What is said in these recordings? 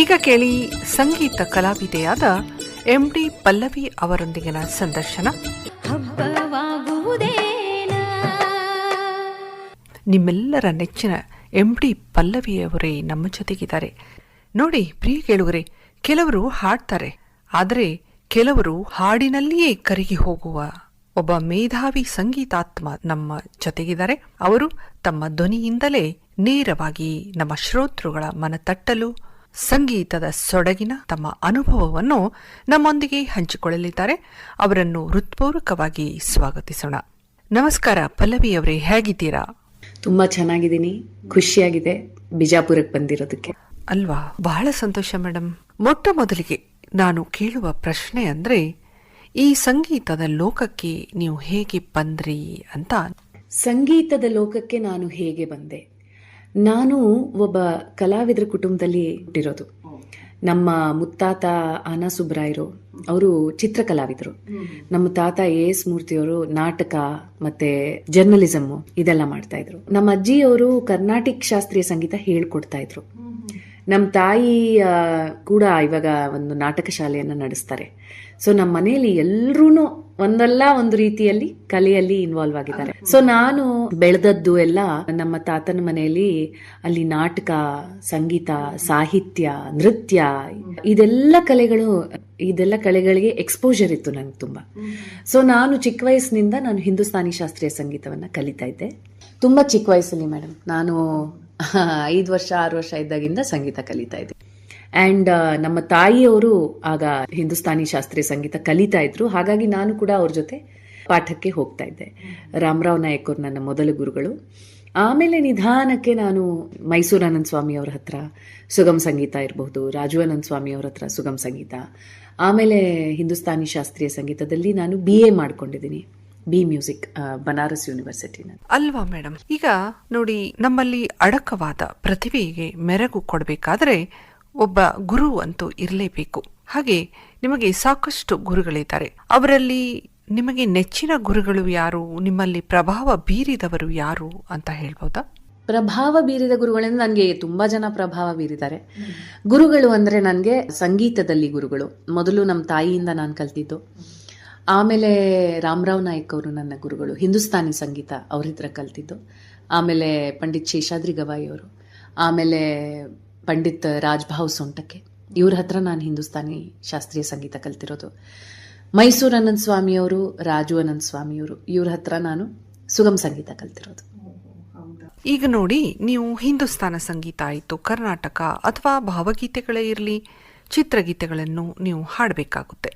ಈಗ ಕೇಳಿ ಸಂಗೀತ ಕಲಾವಿದೆಯಾದ MD ಪಲ್ಲವಿ ಅವರೊಂದಿಗಿನ ಸಂದರ್ಶನ. ನಿಮ್ಮೆಲ್ಲರ ನೆಚ್ಚಿನ MD ಪಲ್ಲವಿಯವರೇ ನಮ್ಮ ಜೊತೆಗಿದ್ದಾರೆ. ನೋಡಿ ಪ್ರಿಯ ಕೇಳುಗರೆ, ಕೆಲವರು ಹಾಡ್ತಾರೆ, ಆದರೆ ಕೆಲವರು ಹಾಡಿನಲ್ಲಿಯೇ ಕರಗಿ ಹೋಗುವ ಒಬ್ಬ ಮೇಧಾವಿ ಸಂಗೀತಾತ್ಮ ನಮ್ಮ ಜೊತೆಗಿದ್ದಾರೆ. ಅವರು ತಮ್ಮ ಧ್ವನಿಯಿಂದಲೇ ನೇರವಾಗಿ ನಮ್ಮ ಶ್ರೋತೃಗಳ ಮನ ತಟ್ಟಲು ಸಂಗೀತದ ಸೊಡಗಿನ ತಮ್ಮ ಅನುಭವವನ್ನು ನಮ್ಮೊಂದಿಗೆ ಹಂಚಿಕೊಳ್ಳಲಿದ್ದಾರೆ. ಅವರನ್ನು ಹೃತ್ಪೂರ್ವಕವಾಗಿ ಸ್ವಾಗತಿಸೋಣ. ನಮಸ್ಕಾರ ಪಲ್ಲವಿಯವರೇ, ಹೇಗಿದ್ದೀರಾ? ತುಂಬಾ ಚೆನ್ನಾಗಿದ್ದೀನಿ, ಖುಷಿಯಾಗಿದೆ ಬಿಜಾಪುರಕ್ಕೆ ಬಂದಿರೋದಕ್ಕೆ. ಅಲ್ವಾ? ಬಹಳ ಸಂತೋಷ ಮೇಡಮ್. ಮೊಟ್ಟ ಮೊದಲಿಗೆ ನಾನು ಕೇಳುವ ಪ್ರಶ್ನೆ ಅಂದ್ರೆ, ಈ ಸಂಗೀತದ ಲೋಕಕ್ಕೆ ನೀವು ಹೇಗೆ ಬಂದ್ರಿ ಅಂತ. ಸಂಗೀತದ ಲೋಕಕ್ಕೆ ನಾನು ಹೇಗೆ ಬಂದೆ? ನಾನು ಒಬ್ಬ ಕಲಾವಿದರ ಕುಟುಂಬದಲ್ಲಿ ಹುಟ್ಟಿರೋದು. ನಮ್ಮ ಮುತ್ತಾತ ಆನಾ ಸುಬ್ರಾಯರು ಅವರು ಚಿತ್ರಕಲಾವಿದರು. ನಮ್ಮ ತಾತ AS ಮೂರ್ತಿಯವರು ನಾಟಕ ಮತ್ತೆ ಜರ್ನಲಿಸಮ್ ಇದೆಲ್ಲ ಮಾಡ್ತಾ ಇದ್ರು. ನಮ್ಮ ಅಜ್ಜಿಯವರು ಕರ್ನಾಟಕ ಶಾಸ್ತ್ರೀಯ ಸಂಗೀತ ಹೇಳ್ಕೊಡ್ತಾ ಇದ್ರು. ನಮ್ಮ ತಾಯಿ ಕೂಡ ಇವಾಗ ಒಂದು ನಾಟಕ ಶಾಲೆಯನ್ನ ನಡೆಸ್ತಾರೆ. ಸೊ ನಮ್ಮ ಮನೆಯಲ್ಲಿ ಎಲ್ರೂ ಒಂದಲ್ಲ ಒಂದು ರೀತಿಯಲ್ಲಿ ಕಲೆಯಲ್ಲಿ ಇನ್ವಾಲ್ವ್ ಆಗಿದ್ದಾರೆ. ಸೊ ನಾನು ಬೆಳೆದದ್ದು ಎಲ್ಲ ನಮ್ಮ ತಾತನ ಮನೆಯಲ್ಲಿ. ಅಲ್ಲಿ ನಾಟಕ, ಸಂಗೀತ, ಸಾಹಿತ್ಯ, ನೃತ್ಯ ಇದೆಲ್ಲ ಕಲೆಗಳಿಗೆ ಎಕ್ಸ್ಪೋಜರ್ ಇತ್ತು ನನಗೆ ತುಂಬಾ. ಸೊ ನಾನು ಚಿಕ್ಕ ವಯಸ್ಸಿನಿಂದ ನಾನು ಹಿಂದೂಸ್ತಾನಿ ಶಾಸ್ತ್ರೀಯ ಸಂಗೀತವನ್ನ ಕಲಿತಾ ಇದ್ದೆ. ತುಂಬಾ ಚಿಕ್ಕ ವಯಸ್ಸಲ್ಲಿ ಮೇಡಮ್, ನಾನು 5 ವರ್ಷ 6 ವರ್ಷ ಇದ್ದಾಗಿಂದ ಸಂಗೀತ ಕಲಿತಾ ಇದ್ದೆ. ಅಂಡ್ ನಮ್ಮ ತಾಯಿಯವರು ಆಗ ಹಿಂದೂಸ್ತಾನಿ ಶಾಸ್ತ್ರೀಯ ಸಂಗೀತ ಕಲಿತಾ ಇದ್ರು. ಹಾಗಾಗಿ ನಾನು ಕೂಡ ಅವ್ರ ಜೊತೆ ಪಾಠಕ್ಕೆ ಹೋಗ್ತಾ ಇದ್ದೆ. ರಾಮರಾವ್ ನಾಯಕ್ ಅವರು ನನ್ನ ಮೊದಲ ಗುರುಗಳು. ಆಮೇಲೆ ನಿಧಾನಕ್ಕೆ ನಾನು ಮೈಸೂರು ಅನಂತ ಸ್ವಾಮಿ ಅವ್ರ ಹತ್ರ ಸುಗಮ ಸಂಗೀತ ಇರಬಹುದು, ರಾಜು ಅನಂತ ಸ್ವಾಮಿ ಅವ್ರ ಹತ್ರ ಸುಗಮ ಸಂಗೀತ, ಆಮೇಲೆ ಹಿಂದೂಸ್ತಾನಿ ಶಾಸ್ತ್ರೀಯ ಸಂಗೀತದಲ್ಲಿ ನಾನು BA ಮಾಡ್ಕೊಂಡಿದ್ದೀನಿ, B ಮ್ಯೂಸಿಕ್, ಬನಾರಸ್ ಯೂನಿವರ್ಸಿಟಿ. ಅಲ್ವಾ ಮೇಡಮ್? ಈಗ ನೋಡಿ, ನಮ್ಮಲ್ಲಿ ಅಡಕವಾದ ಪ್ರತಿಭೆಗೆ ಮೆರಗು ಕೊಡಬೇಕಾದ್ರೆ ಒಬ್ಬ ಗುರು ಅಂತೂ ಇರಲೇಬೇಕು. ಹಾಗೆ ನಿಮಗೆ ಸಾಕಷ್ಟು ಗುರುಗಳಿದ್ದಾರೆ. ಅವರಲ್ಲಿ ನಿಮಗೆ ನೆಚ್ಚಿನ ಗುರುಗಳು ಯಾರು? ನಿಮ್ಮಲ್ಲಿ ಪ್ರಭಾವ ಬೀರಿದವರು ಯಾರು ಅಂತ ಹೇಳ್ಬೋದಾ? ಪ್ರಭಾವ ಬೀರಿದ ಗುರುಗಳಿಂದ ನನಗೆ ತುಂಬಾ ಜನ ಪ್ರಭಾವ ಬೀರಿದ್ದಾರೆ. ಗುರುಗಳು ಅಂದ್ರೆ ನನಗೆ ಸಂಗೀತದಲ್ಲಿ ಗುರುಗಳು ಮೊದಲು ನಮ್ಮ ತಾಯಿಯಿಂದ ನಾನು ಕಲ್ತಿದ್ದು. ಆಮೇಲೆ ರಾಮರಾವ್ ನಾಯಕ್ ಅವರು ನನ್ನ ಗುರುಗಳು, ಹಿಂದೂಸ್ತಾನಿ ಸಂಗೀತ ಅವ್ರ ಹತ್ರ ಕಲ್ತಿದ್ದು. ಆಮೇಲೆ ಪಂಡಿತ್ ಶೇಷಾದ್ರಿ ಗವಾಯಿ ಅವರು, ಆಮೇಲೆ ಪಂಡಿತ್ ರಾಜ್ಭಾವ್ ಸೊಂಟಕ್ಕೆ, ಇವ್ರ ಹತ್ರ ನಾನು ಹಿಂದೂಸ್ತಾನಿ ಶಾಸ್ತ್ರೀಯ ಸಂಗೀತ ಕಲ್ತಿರೋದು. ಮೈಸೂರು ಅನಂತ ಸ್ವಾಮಿಯವರು, ರಾಜು ಅನಂತ ಸ್ವಾಮಿಯವರು, ಇವ್ರ ಹತ್ರ ನಾನು ಸುಗಮ ಸಂಗೀತ ಕಲ್ತಿರೋದು. ಈಗ ನೋಡಿ, ನೀವು ಹಿಂದೂಸ್ತಾನ ಸಂಗೀತ ಆಯಿತು, ಕರ್ನಾಟಕ ಅಥವಾ ಭಾವಗೀತೆಗಳೇ ಇರಲಿ, ಚಿತ್ರಗೀತೆಗಳನ್ನು ನೀವು ಹಾಡಬೇಕಾಗುತ್ತೆ.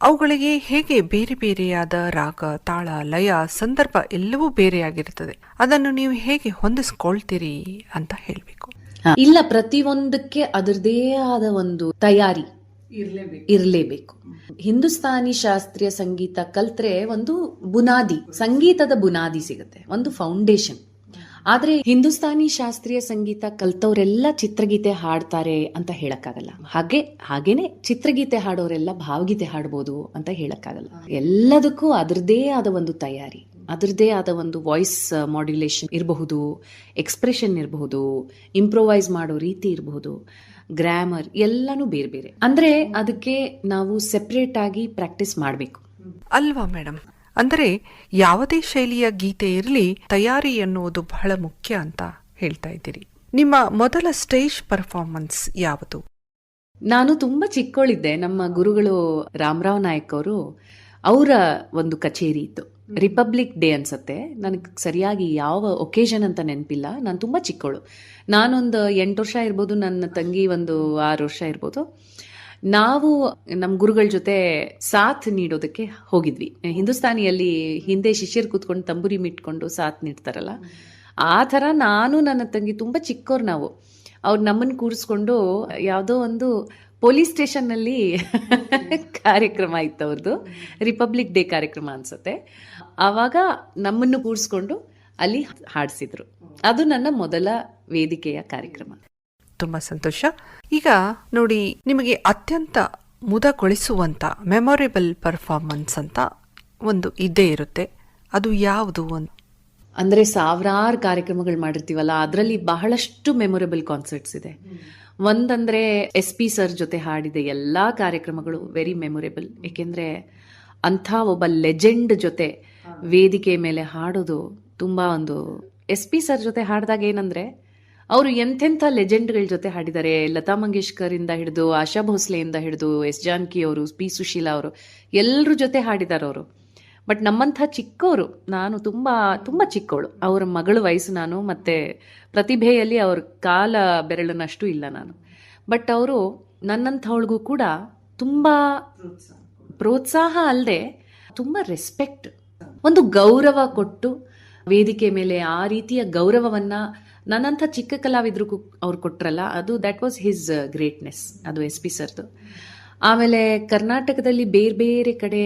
ಅವುಗಳಿಗೆ ಹೇಗೆ ಬೇರೆ ಬೇರೆಯಾದ ರಾಗ, ತಾಳ, ಲಯ, ಸಂದರ್ಭ ಎಲ್ಲವೂ ಬೇರೆಯಾಗಿರುತ್ತದೆ. ಅದನ್ನು ನೀವು ಹೇಗೆ ಹೊಂದಿಸ್ಕೊಳ್ತೀರಿ ಅಂತ ಹೇಳಬೇಕು. ಇಲ್ಲ, ಪ್ರತಿಯೊಂದಕ್ಕೆ ಅದರದೇ ಆದ ಒಂದು ತಯಾರಿ ಇರಲೇಬೇಕು. ಹಿಂದೂಸ್ತಾನಿ ಶಾಸ್ತ್ರೀಯ ಸಂಗೀತ ಕಲ್ತ್ರೆ ಒಂದು ಬುನಾದಿ, ಸಂಗೀತದ ಬುನಾದಿ ಸಿಗುತ್ತೆ, ಒಂದು ಫೌಂಡೇಶನ್. ಆದ್ರೆ ಹಿಂದೂಸ್ತಾನಿ ಶಾಸ್ತ್ರೀಯ ಸಂಗೀತ ಕಲ್ತವ್ರೆಲ್ಲ ಚಿತ್ರಗೀತೆ ಹಾಡ್ತಾರೆ ಅಂತ ಹೇಳಕ್ಕಾಗಲ್ಲ. ಹಾಗೇನೆ ಚಿತ್ರಗೀತೆ ಹಾಡೋರೆಲ್ಲ ಭಾವಗೀತೆ ಹಾಡ್ಬೋದು ಅಂತ ಹೇಳಕ್ಕಾಗಲ್ಲ. ಎಲ್ಲದಕ್ಕೂ ಅದರದೇ ಆದ ಒಂದು ತಯಾರಿ, ಅದರದೇ ಆದ ಒಂದು ವಾಯ್ಸ್ ಮಾಡ್ಯುಲೇಷನ್ ಇರಬಹುದು, ಎಕ್ಸ್ಪ್ರೆಷನ್ ಇರಬಹುದು, ಇಂಪ್ರೊವೈಸ್ ಮಾಡೋ ರೀತಿ ಇರಬಹುದು, ಗ್ರಾಮರ್ ಎಲ್ಲಾನು ಬೇರೆ ಬೇರೆ. ಅಂದ್ರೆ ಅದಕ್ಕೆ ನಾವು ಸೆಪರೇಟ್ ಆಗಿ ಪ್ರಾಕ್ಟೀಸ್ ಮಾಡಬೇಕು ಅಲ್ವಾ ಮೇಡಮ್? ಅಂದರೆ ಯಾವುದೇ ಶೈಲಿಯ ಗೀತೆ ಇರಲಿ, ತಯಾರಿ ಎನ್ನುವುದು ಬಹಳ ಮುಖ್ಯ ಅಂತ ಹೇಳ್ತಾ ಇದ್ದೀರಿ. ನಿಮ್ಮ ಮೊದಲ ಸ್ಟೇಜ್ ಪರ್ಫಾರ್ಮೆನ್ಸ್ ಯಾವುದು? ನಾನು ತುಂಬಾ ಚಿಕ್ಕವಳಿದ್ದೆ. ನಮ್ಮ ಗುರುಗಳು ರಾಮರಾವ್ ನಾಯಕ್ ಅವರು, ಅವರ ಒಂದು ಕಚೇರಿ ಇತ್ತು, ರಿಪಬ್ಲಿಕ್ ಡೇ ಅನ್ಸತ್ತೆ. ನನಗೆ ಸರಿಯಾಗಿ ಯಾವ ಒಕೇಶನ್ ಅಂತ ನೆನಪಿಲ್ಲ. ನಾನು ತುಂಬಾ ಚಿಕ್ಕವಳು, ನಾನೊಂದು 8 ವರ್ಷ ಇರ್ಬೋದು, ನನ್ನ ತಂಗಿ ಒಂದು 6 ವರ್ಷ ಇರ್ಬೋದು. ನಾವು ನಮ್ಮ ಗುರುಗಳ ಜೊತೆ ಸಾಥ್ ನೀಡೋದಕ್ಕೆ ಹೋಗಿದ್ವಿ. ಹಿಂದೂಸ್ತಾನಿಯಲ್ಲಿ ಹಿಂದೆ ಶಿಷ್ಯರು ಕೂತ್ಕೊಂಡು ತಂಬೂರಿ ಮಿಟ್ಕೊಂಡು ಸಾಥ್ ನೀಡ್ತಾರಲ್ಲ, ಆ ಥರ ನಾನು ನನ್ನ ತಂಗಿ ತುಂಬಾ ಚಿಕ್ಕವ್ರು ನಾವು. ಅವ್ರು ನಮ್ಮನ್ನು ಕೂರಿಸ್ಕೊಂಡು ಯಾವುದೋ ಒಂದು ಪೊಲೀಸ್ ಸ್ಟೇಷನ್ನಲ್ಲಿ ಕಾರ್ಯಕ್ರಮ ಇತ್ತು ಅವ್ರದ್ದು, ರಿಪಬ್ಲಿಕ್ ಡೇ ಕಾರ್ಯಕ್ರಮ ಅನ್ಸುತ್ತೆ. ಆವಾಗ ನಮ್ಮನ್ನು ಕೂರಿಸ್ಕೊಂಡು ಅಲ್ಲಿ ಹಾಡಿಸಿದ್ರು. ಅದು ನನ್ನ ಮೊದಲ ವೇದಿಕೆಯ ಕಾರ್ಯಕ್ರಮ. ತುಂಬಾ ಸಂತೋಷ. ಈಗ ನೋಡಿ, ನಿಮಗೆ ಅತ್ಯಂತ ಮುದಗೊಳಿಸುವಂತ ಮೆಮೊರೇಬಲ್ ಪರ್ಫಾರ್ಮೆನ್ಸ್ ಅಂತ ಒಂದು ಇದ್ದೇ ಇರುತ್ತೆ, ಅದು ಯಾವುದು ಅಂತ? ಅಂದ್ರೆ ಸಾವಿರಾರು ಕಾರ್ಯಕ್ರಮಗಳು ಮಾಡಿರ್ತೀವಲ್ಲ, ಅದರಲ್ಲಿ ಬಹಳಷ್ಟು ಮೆಮೊರೇಬಲ್ ಕಾನ್ಸರ್ಟ್ಸ್ ಇದೆ. ಒಂದಂದ್ರೆ SP ಸರ್ ಜೊತೆ ಹಾಡಿದ ಎಲ್ಲಾ ಕಾರ್ಯಕ್ರಮಗಳು ವೆರಿ ಮೆಮೊರೇಬಲ್. ಏಕೆಂದ್ರೆ ಅಂಥ ಒಬ್ಬ ಲೆಜೆಂಡ್ ಜೊತೆ ವೇದಿಕೆ ಮೇಲೆ ಹಾಡೋದು ತುಂಬಾ ಒಂದು SP ಸರ್ ಜೊತೆ ಹಾಡಿದಾಗ ಏನಂದ್ರೆ ಅವರು ಎಂತೆಂಥ ಲೆಜೆಂಡ್ಗಳ ಜೊತೆ ಹಾಡಿದ್ದಾರೆ. ಲತಾ ಮಂಗೇಶ್ಕರ್ ಇಂದ ಹಿಡಿದು ಆಶಾ ಭೋಸ್ಲೆಯಿಂದ ಹಿಡಿದು S ಜಾನಕಿ ಅವರು, P ಸುಶೀಲಾ ಅವರು, ಎಲ್ಲರ ಜೊತೆ ಹಾಡಿದ್ದಾರೆ ಅವರು. ಬಟ್ ನಮ್ಮಂಥ ಚಿಕ್ಕವರು, ನಾನು ತುಂಬಾ ತುಂಬಾ ಚಿಕ್ಕವಳು, ಅವರ ಮಗಳ ವಯಸ್ಸು ನಾನು, ಮತ್ತೆ ಪ್ರತಿಭೆಯಲ್ಲಿ ಅವ್ರ ಕಾಲ ಬೆರಳಿನಷ್ಟು ಇಲ್ಲ ನಾನು. ಬಟ್ ಅವರು ನನ್ನಂಥವಳಿಗೂ ಕೂಡ ತುಂಬಾ ಪ್ರೋತ್ಸಾಹ ಅಲ್ಲದೆ ತುಂಬಾ ರೆಸ್ಪೆಕ್ಟ್, ಒಂದು ಗೌರವ ಕೊಟ್ಟು ವೇದಿಕೆ ಮೇಲೆ ಆ ರೀತಿಯ ಗೌರವವನ್ನ ನನ್ನಂಥ ಚಿಕ್ಕ ಕಲಾವಿದ್ರು ಅವ್ರು ಕೊಟ್ರಲ್ಲ, ಅದು ದಟ್ ವಾಸ್ ಹಿಸ್ ಗ್ರೇಟ್ನೆಸ್, ಅದು SP ಸರ್ದು. ಆಮೇಲೆ ಕರ್ನಾಟಕದಲ್ಲಿ ಬೇರೆ ಬೇರೆ ಕಡೆ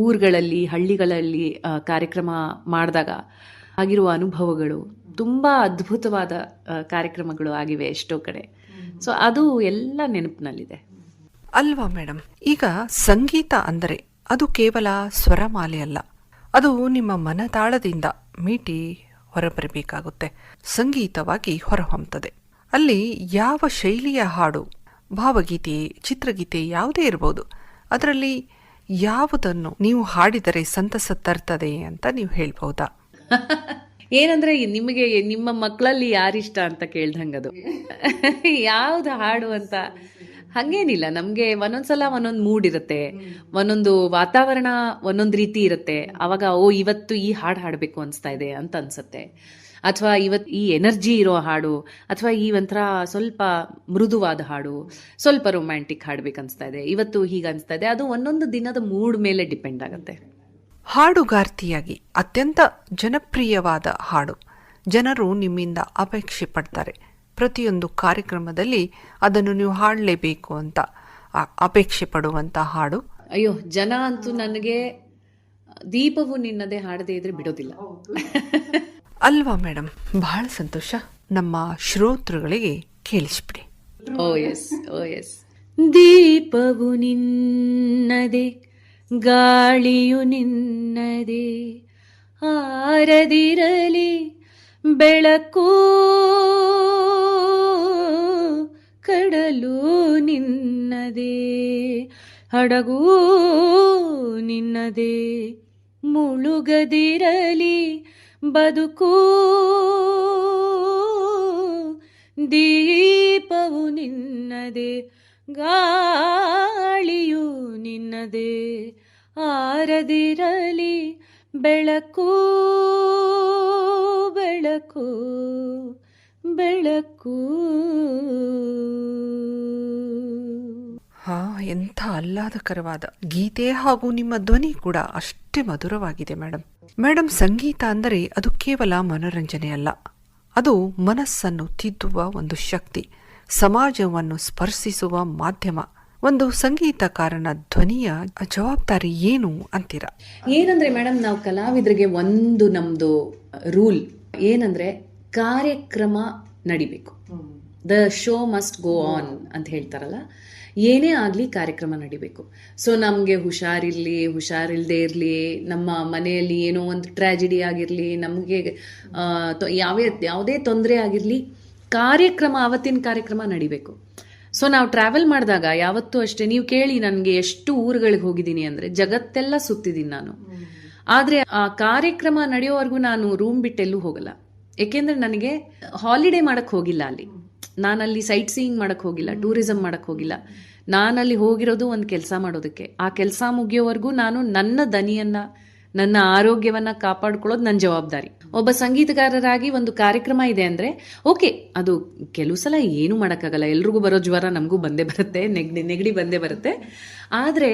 ಊರುಗಳಲ್ಲಿ, ಹಳ್ಳಿಗಳಲ್ಲಿ ಕಾರ್ಯಕ್ರಮ ಮಾಡಿದಾಗ ಆಗಿರುವ ಅನುಭವಗಳು ತುಂಬಾ ಅದ್ಭುತವಾದ ಕಾರ್ಯಕ್ರಮಗಳು ಆಗಿವೆ ಎಷ್ಟೋ ಕಡೆ. ಸೊ ಅದು ಎಲ್ಲ ನೆನಪಿನಲ್ಲಿದೆ. ಅಲ್ವಾ ಮೇಡಮ್? ಈಗ ಸಂಗೀತ ಅಂದರೆ ಅದು ಕೇವಲ ಸ್ವರಮಾಲೆ ಅಲ್ಲ, ಅದು ನಿಮ್ಮ ಮನದಾಳದಿಂದ ಮೀಟಿ ಹೊರಬರಬೇಕಾಗುತ್ತೆ, ಸಂಗೀತವಾಗಿ ಹೊರಹೊಮ್ಮುತ್ತದೆ. ಅಲ್ಲಿ ಯಾವ ಶೈಲಿಯ ಹಾಡು, ಭಾವಗೀತೆ, ಚಿತ್ರಗೀತೆ ಯಾವುದೇ ಇರಬಹುದು, ಅದರಲ್ಲಿ ಯಾವುದನ್ನು ನೀವು ಹಾಡಿದರೆ ಸಂತಸ ತರ್ತದೆ ಅಂತ ನೀವು ಹೇಳ್ಬಹುದಾ? ಏನಂದ್ರೆ ನಿಮಗೆ ನಿಮ್ಮ ಮಕ್ಕಳಲ್ಲಿ ಯಾರಿಷ್ಟ ಅಂತ ಕೇಳ್ದಂಗದು ಯಾವ್ದು ಹಾಡು ಅಂತ ಹಂಗೇನಿಲ್ಲ. ನಮ್ಗೆ ಒಂದೊಂದ್ಸಲ ಒಂದೊಂದು ಮೂಡ್ ಇರುತ್ತೆ, ಒಂದೊಂದು ವಾತಾವರಣ ಒಂದೊಂದು ರೀತಿ ಇರುತ್ತೆ. ಅವಾಗ ಇವತ್ತು ಈ ಹಾಡು ಹಾಡಬೇಕು ಅನ್ಸ್ತಾ ಇದೆ ಅಂತ ಅನ್ಸತ್ತೆ, ಅಥವಾ ಇವತ್ತು ಈ ಎನರ್ಜಿ ಇರೋ ಹಾಡು, ಅಥವಾ ಈ ಒಂಥರ ಸ್ವಲ್ಪ ಮೃದುವಾದ ಹಾಡು, ಸ್ವಲ್ಪ ರೊಮ್ಯಾಂಟಿಕ್ ಹಾಡ್ಬೇಕು ಅನ್ಸ್ತಾ ಇದೆ, ಇವತ್ತು ಹೀಗೆ ಅನ್ಸ್ತಾ ಇದೆ. ಅದು ಒಂದೊಂದು ದಿನದ ಮೂಡ್ ಮೇಲೆ ಡಿಪೆಂಡ್ ಆಗುತ್ತೆ. ಹಾಡುಗಾರ್ತಿಯಾಗಿ ಅತ್ಯಂತ ಜನಪ್ರಿಯವಾದ ಹಾಡು ಜನರು ನಿಮ್ಮಿಂದ ಅಪೇಕ್ಷೆ ಪಡ್ತಾರೆ, ಪ್ರತಿಯೊಂದು ಕಾರ್ಯಕ್ರಮದಲ್ಲಿ ಅದನ್ನು ನೀವು ಹಾಡಲೇಬೇಕು ಅಂತ ಅಪೇಕ್ಷೆ ಪಡುವಂತ ಹಾಡು? ಅಯ್ಯೋ, ಜನ ಅಂತೂ ನನಗೆ ದೀಪವು ನಿನ್ನದೇ ಹಾಡದೇ ಇದ್ರೆ ಬಿಡೋದಿಲ್ಲ. ಅಲ್ವಾ ಮೇಡಮ್? ಬಹಳ ಸಂತೋಷ. ನಮ್ಮ ಶ್ರೋತೃಗಳಿಗೆ ಕೇಳಿಸ್ಬಿಡಿ. ಓ ಎಸ್, ಓ ಎಸ್. ದೀಪವು ನಿನ್ನದೇ, ಗಾಳಿಯು ನಿನ್ನದೇ, ಆರದಿರಲಿ ಬೆಳಕು, ಕಡಲು ನಿನ್ನದೇ, ಹಡಗು ನಿನ್ನದೇ, ಮುಳುಗದಿರಲಿ ಬದುಕು, ದೀಪವು ನಿನ್ನದೇ, ಗಾಳಿಯು ನಿನ್ನದೇ, ಆರದಿರಲಿ ಬೆಳಕು, ಬೆಳಕು, ಬೆಳಕು. ಹಾ, ಎಂಥ ಆಹ್ಲಾದಕರವಾದ ಗೀತೆ, ಹಾಗೂ ನಿಮ್ಮ ಧ್ವನಿ ಕೂಡ ಅಷ್ಟೇ ಮಧುರವಾಗಿದೆ ಮೇಡಮ್. ಮೇಡಮ್, ಸಂಗೀತ ಅಂದರೆ ಅದು ಕೇವಲ ಮನೋರಂಜನೆ ಅಲ್ಲ, ಅದು ಮನಸ್ಸನ್ನು ತಿದ್ದುವ ಒಂದು ಶಕ್ತಿ, ಸಮಾಜವನ್ನು ಸ್ಪರ್ಶಿಸುವ ಮಾಧ್ಯಮ. ಒಂದು ಸಂಗೀತಕಾರನ ಧ್ವನಿಯ ಜವಾಬ್ದಾರಿ ಏನು ಅಂತೀರಾ? ಏನಂದ್ರೆ ಮೇಡಮ್, ನಾವು ಕಲಾವಿದರಿಗೆ ಒಂದು ನಮ್ದು ರೂಲ್ ಏನಂದ್ರೆ, ಕಾರ್ಯಕ್ರಮ ನಡಿಬೇಕು. The show must go on ಅಂತ ಹೇಳ್ತಾರಲ್ಲ, ಏನೇ ಆಗ್ಲಿ ಕಾರ್ಯಕ್ರಮ ನಡಿಬೇಕು. ಸೊ ನಮ್ಗೆ ಹುಷಾರಿರ್ಲಿ, ಹುಷಾರಿಲ್ದೇ ಇರ್ಲಿ, ನಮ್ಮ ಮನೆಯಲ್ಲಿ ಏನೋ ಒಂದು ಟ್ರಾಜಿಡಿ ಆಗಿರ್ಲಿ, ನಮ್ಗೆ ಯಾವುದೇ ತೊಂದರೆ ಆಗಿರ್ಲಿ, ಕಾರ್ಯಕ್ರಮ, ಅವತ್ತಿನ ಕಾರ್ಯಕ್ರಮ ನಡಿಬೇಕು. ಸೊ ನಾವು ಟ್ರಾವೆಲ್ ಮಾಡಿದಾಗ ಯಾವತ್ತೂ ಅಷ್ಟೇ, ನೀವು ಕೇಳಿ, ನನಗೆ ಎಷ್ಟು ಊರುಗಳಿಗೆ ಹೋಗಿದ್ದೀನಿ ಅಂದ್ರೆ, ಜಗತ್ತೆಲ್ಲ ಸುತ್ತಿದ್ದೀನಿ ನಾನು. ಆದ್ರೆ ಆ ಕಾರ್ಯಕ್ರಮ ನಡೆಯೋವರೆಗೂ ನಾನು ರೂಮ್ ಬಿಟ್ಟೆಲ್ಲೂ ಹೋಗಲ್ಲ. ಏಕೆಂದ್ರೆ ನನಗೆ ಹಾಲಿಡೇ ಮಾಡಕ್ ಹೋಗಿಲ್ಲ ಅಲ್ಲಿ, ನಾನಲ್ಲಿ ಸೈಟ್ ಸೀಯಿಂಗ್ ಮಾಡಕ್ ಹೋಗಿಲ್ಲ, ಟೂರಿಸಂ ಮಾಡಕ್ ಹೋಗಿಲ್ಲ. ನಾನಲ್ಲಿ ಹೋಗಿರೋದು ಒಂದು ಕೆಲಸ ಮಾಡೋದಕ್ಕೆ. ಆ ಕೆಲಸ ಮುಗಿಯೋವರೆಗೂ ನಾನು ನನ್ನ ದನಿಯನ್ನ, ನನ್ನ ಆರೋಗ್ಯವನ್ನ ಕಾಪಾಡ್ಕೊಳ್ಳೋದು ನನ್ನ ಜವಾಬ್ದಾರಿ. ಒಬ್ಬ ಸಂಗೀತಗಾರರಾಗಿ ಒಂದು ಕಾರ್ಯಕ್ರಮ ಇದೆ ಅಂದ್ರೆ ಓಕೆ, ಅದು ಕೆಲವು ಸಲ ಏನು ಮಾಡೋಕ್ಕಾಗಲ್ಲ, ಎಲ್ರಿಗೂ ಬರೋ ಜ್ವರ ನಮಗೂ ಬಂದೇ ಬರುತ್ತೆ, ನೆಗಡಿ ಬಂದೇ ಬರುತ್ತೆ. ಆದ್ರೆ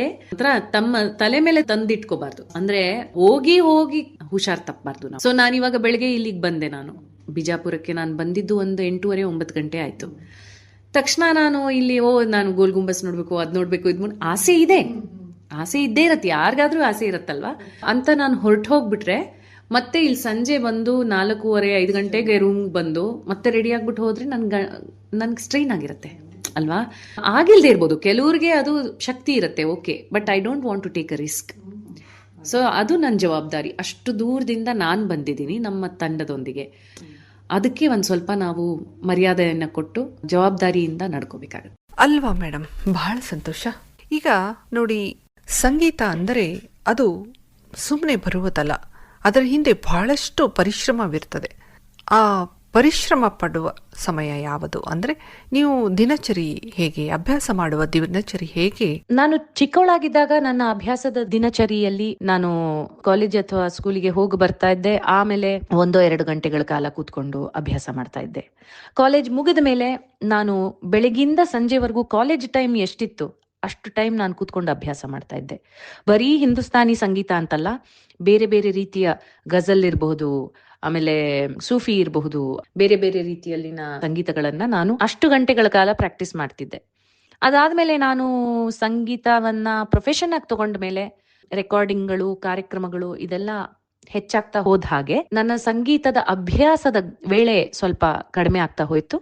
ತಮ್ಮ ತಲೆ ಮೇಲೆ ತಂದಿಟ್ಕೋಬಾರ್ದು, ಅಂದ್ರೆ ಹೋಗಿ ಹುಷಾರ್ ತಪ್ಪಬಾರ್ದು ನಾವು. ಸೊ ನಾನಿವಾಗ ಬೆಳಗ್ಗೆ ಇಲ್ಲಿಗೆ ಬಂದೆ, ನಾನು ಬಿಜಾಪುರಕ್ಕೆ ನಾನು ಬಂದಿದ್ದು ಒಂದು 8:30-9 ಗಂಟೆ ಆಯ್ತು. ತಕ್ಷಣ ನಾನು ಇಲ್ಲಿ ನಾನು ಗೋಲ್ ಗುಂಬಸ್ ನೋಡ್ಬೇಕು, ಅದ್ ನೋಡ್ಬೇಕು, ಆಸೆ ಇದ್ದೇ ಇರತ್ತೆ, ಯಾರಿಗಾದ್ರೂ ಆಸೆ ಇರತ್ತಲ್ವಾ ಅಂತ ನಾನು ಹೋಗ್ಬಿಟ್ರೆ, ಮತ್ತೆ ಇಲ್ಲಿ ಸಂಜೆ ಬಂದು 4:30-5 ಗಂಟೆಗೆ ರೂಮ್ ಬಂದು ಮತ್ತೆ ರೆಡಿ ಆಗ್ಬಿಟ್ಟು ಹೋದ್ರೆ ನನ್ಗೆ ಸ್ಟ್ರೈನ್ ಆಗಿರುತ್ತೆ ಅಲ್ವಾ. ಆಗಿಲ್ದೇ ಇರ್ಬೋದು, ಕೆಲವ್ರಿಗೆ ಅದು ಶಕ್ತಿ ಇರುತ್ತೆ, okay, but I don't want to take a risk. So ಅದು ನನ್ನ ಜವಾಬ್ದಾರಿ. ಅಷ್ಟು ದೂರದಿಂದ ನಾನು ಬಂದಿದ್ದೀನಿ ನಮ್ಮ ತಂಡದೊಂದಿಗೆ. ಅದಕ್ಕೆ ಒಂದು ಸ್ವಲ್ಪ ನಾವು ಮರ್ಯಾದೆಯನ್ನು ಕೊಟ್ಟು ಜವಾಬ್ದಾರಿಯಿಂದ ನಡ್ಕೋಬೇಕಾಗುತ್ತೆ. ಅಲ್ವಾ ಮೇಡಮ್? ಬಹಳ ಸಂತೋಷ. ಈಗ ನೋಡಿ, ಸಂಗೀತ ಅಂದರೆ ಅದು ಸುಮ್ಮನೆ ಬರುವುದಲ್ಲ, ಅದರ ಹಿಂದೆ ಬಹಳಷ್ಟು ಪರಿಶ್ರಮವಿರ್ತದೆ. ಆ ಪರಿಶ್ರಮ ಪಡುವ ಸಮಯ ಯಾವುದು ಅಂದರೆ ನೀವು ದಿನಚರಿ ಹೇಗೆ ಅಭ್ಯಾಸ ಮಾಡುವ ದಿನಚರಿ ಹೇಗೆ? ನಾನು ಚಿಕ್ಕವಳಾಗಿದ್ದಾಗ ನನ್ನ ಅಭ್ಯಾಸದ ದಿನಚರಿಯಲ್ಲಿ ನಾನು ಕಾಲೇಜ್ ಅಥವಾ ಸ್ಕೂಲಿಗೆ ಹೋಗಿ ಬರ್ತಾ ಇದ್ದೆ. ಆಮೇಲೆ 1-2 ಗಂಟೆಗಳ ಕಾಲ ಕೂತ್ಕೊಂಡು ಅಭ್ಯಾಸ ಮಾಡ್ತಾ ಇದ್ದೆ. ಕಾಲೇಜ್ ಮುಗಿದ ಮೇಲೆ ನಾನು ಬೆಳಗಿಂದ ಸಂಜೆವರೆಗೂ ಕಾಲೇಜ್ ಟೈಮ್ ಎಷ್ಟಿತ್ತು ಅಷ್ಟು ಟೈಮ್ ನಾನು ಕೂತ್ಕೊಂಡು ಅಭ್ಯಾಸ ಮಾಡ್ತಾ ಇದ್ದೆ. ಬರೀ ಹಿಂದೂಸ್ತಾನಿ ಸಂಗೀತ ಅಂತಲ್ಲ, ಬೇರೆ ಬೇರೆ ರೀತಿಯ ಗಜಲ್ ಇರಬಹುದು, ಆಮೇಲೆ ಸೂಫಿ ಇರಬಹುದು, ಬೇರೆ ಬೇರೆ ರೀತಿಯಲ್ಲಿನ ಸಂಗೀತಗಳನ್ನ ನಾನು ಅಷ್ಟು ಗಂಟೆಗಳ ಕಾಲ ಪ್ರಾಕ್ಟೀಸ್ ಮಾಡ್ತಿದ್ದೆ. ಅದಾದ್ಮೇಲೆ ನಾನು ಸಂಗೀತವನ್ನ ಪ್ರೊಫೆಷನ್ ಆಗಿ ತಗೊಂಡ ಮೇಲೆ ರೆಕಾರ್ಡಿಂಗ್ಗಳು, ಕಾರ್ಯಕ್ರಮಗಳು ಇದೆಲ್ಲ ಹೆಚ್ಚಾಗ್ತಾ ಹೋದ ಹಾಗೆ ನನ್ನ ಸಂಗೀತದ ಅಭ್ಯಾಸದ ವೇಳೆ ಸ್ವಲ್ಪ ಕಡಿಮೆ ಆಗ್ತಾ ಹೋಯ್ತು.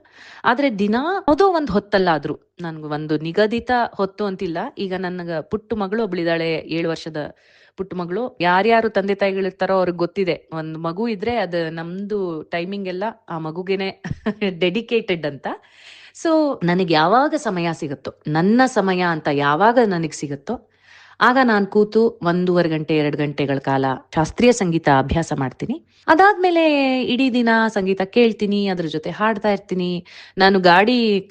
ಆದ್ರೆ ದಿನಾ ಯಾವುದೋ ಒಂದು ಹೊತ್ತಲ್ಲಾದ್ರು, ನನ್ಗೆ ಒಂದು ನಿಗದಿತ ಹೊತ್ತು ಅಂತಿಲ್ಲ. ಈಗ ನನಗ ಪುಟ್ಟು ಮಗಳು ಒಬ್ಳಿದಾಳೆ, 7 ವರ್ಷದ ಪುಟ್ಟು ಮಗಳು. ಯಾರ್ಯಾರು ತಂದೆ ತಾಯಿಗಳಿರ್ತಾರೋ ಅವ್ರಿಗೆ ಗೊತ್ತಿದೆ, ಒಂದು ಮಗು ಇದ್ರೆ ಅದು ನಮ್ದು ಟೈಮಿಂಗ್ ಎಲ್ಲ ಆ ಮಗುಗೆನೆ ಡೆಡಿಕೇಟೆಡ್ ಅಂತ. ಸೊ ನನಗೆ ಯಾವಾಗ ಸಮಯ ಸಿಗುತ್ತೋ, ನನ್ನ ಸಮಯ ಅಂತ ಯಾವಾಗ ನನಗೆ ಸಿಗುತ್ತೋ ಆಗ ನಾನು ಕೂತು 1.5 ಗಂಟೆ 2 ಗಂಟೆಗಳ ಕಾಲ ಶಾಸ್ತ್ರೀಯ ಸಂಗೀತ ಅಭ್ಯಾಸ ಮಾಡ್ತೀನಿ. ಅದಾದ್ಮೇಲೆ ಇಡೀ ದಿನ ಸಂಗೀತ ಕೇಳ್ತೀನಿ, ಅದ್ರ ಜೊತೆ ಹಾಡ್ತಾ ಇರ್ತೀನಿ. ನಾನು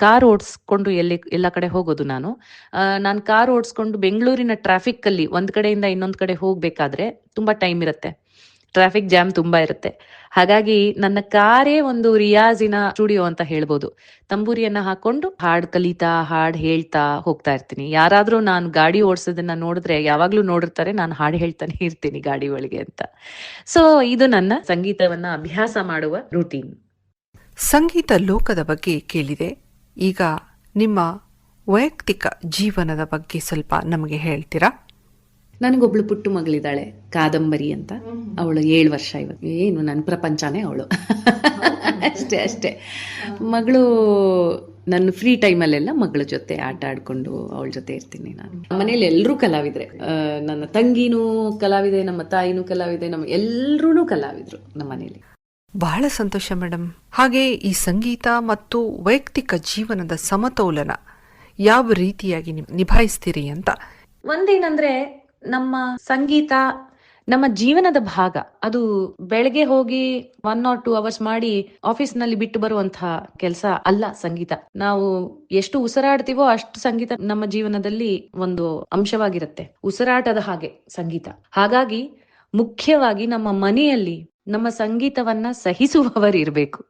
ಕಾರ್ ಓಡಿಸ್ಕೊಂಡು ಎಲ್ಲ ಕಡೆ ಹೋಗೋದು. ನಾನು ಕಾರ್ ಓಡಿಸ್ಕೊಂಡು ಬೆಂಗಳೂರಿನ ಟ್ರಾಫಿಕ್ ಅಲ್ಲಿ ಒಂದ್ ಕಡೆಯಿಂದ ಇನ್ನೊಂದ್ ಕಡೆ ಹೋಗ್ಬೇಕಾದ್ರೆ ತುಂಬಾ ಟೈಮ್ ಇರುತ್ತೆ, ಟ್ರಾಫಿಕ್ ಜಾಮ್ ತುಂಬಾ ಇರುತ್ತೆ. ಹಾಗಾಗಿ ನನ್ನ ಕಾರೇ ಒಂದು ರಿಯಾಜಿನ ಸ್ಟುಡಿಯೋ ಅಂತ ಹೇಳ್ಬೋದು. ತಂಬೂರಿಯನ್ನ ಹಾಕೊಂಡು ಹಾಡ್ ಕಲಿತಾ, ಹಾಡ್ ಹೇಳ್ತಾ ಹೋಗ್ತಾ ಇರ್ತೀನಿ. ಯಾರಾದ್ರೂ ನಾನು ಗಾಡಿ ಓಡಿಸೋದನ್ನ ನೋಡಿದ್ರೆ ಯಾವಾಗ್ಲೂ ನೋಡಿರ್ತಾರೆ, ನಾನು ಹಾಡು ಹೇಳ್ತಾನೆ ಇರ್ತೀನಿ ಗಾಡಿ ಒಳಗೆ ಅಂತ. ಸೊ ಇದು ನನ್ನ ಸಂಗೀತವನ್ನ ಅಭ್ಯಾಸ ಮಾಡುವ ರೂಟೀನ್. ಸಂಗೀತ ಲೋಕದ ಬಗ್ಗೆ ಕೇಳಿದೆ. ಈಗ ನಿಮ್ಮ ವೈಯಕ್ತಿಕ ಜೀವನದ ಬಗ್ಗೆ ಸ್ವಲ್ಪ ನಮಗೆ ಹೇಳ್ತೀರಾ? ನನಗೊಬ್ಳು ಪುಟ್ಟು ಮಗಳಿದ್ದಾಳೆ, ಕಾದಂಬರಿ ಅಂತ. ಅವಳು 7 ವರ್ಷ. ಇವತ್ತು ಏನು ನನ್ನ ಪ್ರಪಂಚನೇ ಅವಳು. ಅಷ್ಟೇ. ಮಗಳು ನನ್ನ ಫ್ರೀ ಟೈಮಲ್ಲೆಲ್ಲ ಮಗಳ ಜೊತೆ ಆಟ ಆಡ್ಕೊಂಡು ಅವಳ ಜೊತೆ ಇರ್ತೀನಿ. ನಾನು ಮನೇಲಿ ಎಲ್ಲರೂ ಕಲಾವಿದ್ರೆ, ನನ್ನ ತಂಗಿನೂ ಕಲಾವಿದೆ, ನಮ್ಮ ತಾಯಿನೂ ಕಲಾವಿದೆ, ನಮ್ಮ ಎಲ್ಲರೂ ಕಲಾವಿದ್ರು ನಮ್ಮ ಮನೇಲಿ. ಬಹಳ ಸಂತೋಷ ಮೇಡಮ್. ಹಾಗೆ ಈ ಸಂಗೀತ ಮತ್ತು ವೈಯಕ್ತಿಕ ಜೀವನದ ಸಮತೋಲನ ಯಾವ ರೀತಿಯಾಗಿ ನಿಭಾಯಿಸ್ತೀರಿ ಅಂತ? ಒಂದೇನಂದ್ರೆ, ನಮ್ಮ ಸಂಗೀತ ನಮ್ಮ ಜೀವನದ ಭಾಗ. ಅದು ಬೆಳಗ್ಗೆ ಹೋಗಿ 1 or 2 hours ಮಾಡಿ ಆಫೀಸ್ ನಲ್ಲಿ ಬಿಟ್ಟು ಬರುವಂತಹ ಕೆಲಸ ಅಲ್ಲ ಸಂಗೀತ. ನಾವು ಎಷ್ಟು ಉಸಿರಾಡ್ತೀವೋ ಅಷ್ಟು ಸಂಗೀತ ನಮ್ಮ ಜೀವನದಲ್ಲಿ ಒಂದು ಅಂಶವಾಗಿರುತ್ತೆ, ಉಸಿರಾಟದ ಹಾಗೆ ಸಂಗೀತ. ಹಾಗಾಗಿ ಮುಖ್ಯವಾಗಿ ನಮ್ಮ ಮನೆಯಲ್ಲಿ ನಮ್ಮ ಸಂಗೀತವನ್ನ ಸಹಿಸುವವರು ಇರಬೇಕು.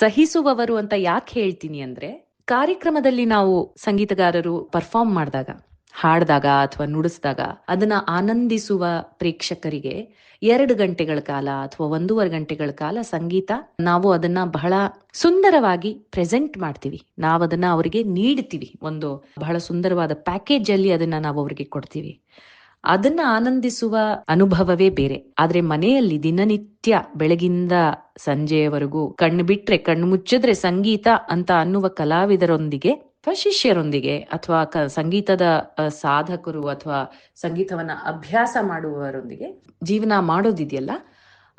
ಸಹಿಸುವವರು ಅಂತ ಯಾಕೆ ಹೇಳ್ತೀನಿ ಅಂದ್ರೆ, ಕಾರ್ಯಕ್ರಮದಲ್ಲಿ ನಾವು ಸಂಗೀತಗಾರರು ಪರ್ಫಾರ್ಮ್ ಮಾಡಿದಾಗ, ಹಾಡ್ದಾಗ ಅಥವಾ ನುಡಿಸಿದಾಗ ಅದನ್ನ ಆನಂದಿಸುವ ಪ್ರೇಕ್ಷಕರಿಗೆ 2 ಗಂಟೆಗಳ ಕಾಲ ಅಥವಾ 1.5 ಗಂಟೆಗಳ ಕಾಲ ಸಂಗೀತ ನಾವು ಅದನ್ನ ಬಹಳ ಸುಂದರವಾಗಿ ಪ್ರೆಸೆಂಟ್ ಮಾಡ್ತೀವಿ. ನಾವು ಅದನ್ನ ಅವರಿಗೆ ನೀಡ್ತೀವಿ, ಒಂದು ಬಹಳ ಸುಂದರವಾದ ಪ್ಯಾಕೇಜ್ ಅಲ್ಲಿ ಅದನ್ನ ನಾವು ಅವರಿಗೆ ಕೊಡ್ತೀವಿ. ಅದನ್ನ ಆನಂದಿಸುವ ಅನುಭವವೇ ಬೇರೆ. ಆದ್ರೆ ಮನೆಯಲ್ಲಿ ದಿನನಿತ್ಯ ಬೆಳಗಿಂದ ಸಂಜೆಯವರೆಗೂ ಕಣ್ಣು ಬಿಟ್ರೆ ಕಣ್ಣು ಮುಚ್ಚಿದ್ರೆ ಸಂಗೀತ ಅಂತ ಅನ್ನುವ ಕಲಾವಿದರೊಂದಿಗೆ ಅಥವಾ ಶಿಷ್ಯರೊಂದಿಗೆ ಅಥವಾ ಸಂಗೀತದ ಸಾಧಕರು ಅಥವಾ ಸಂಗೀತವನ್ನ ಅಭ್ಯಾಸ ಮಾಡುವವರೊಂದಿಗೆ ಜೀವನ ಮಾಡೋದಿದೆಯಲ್ಲ,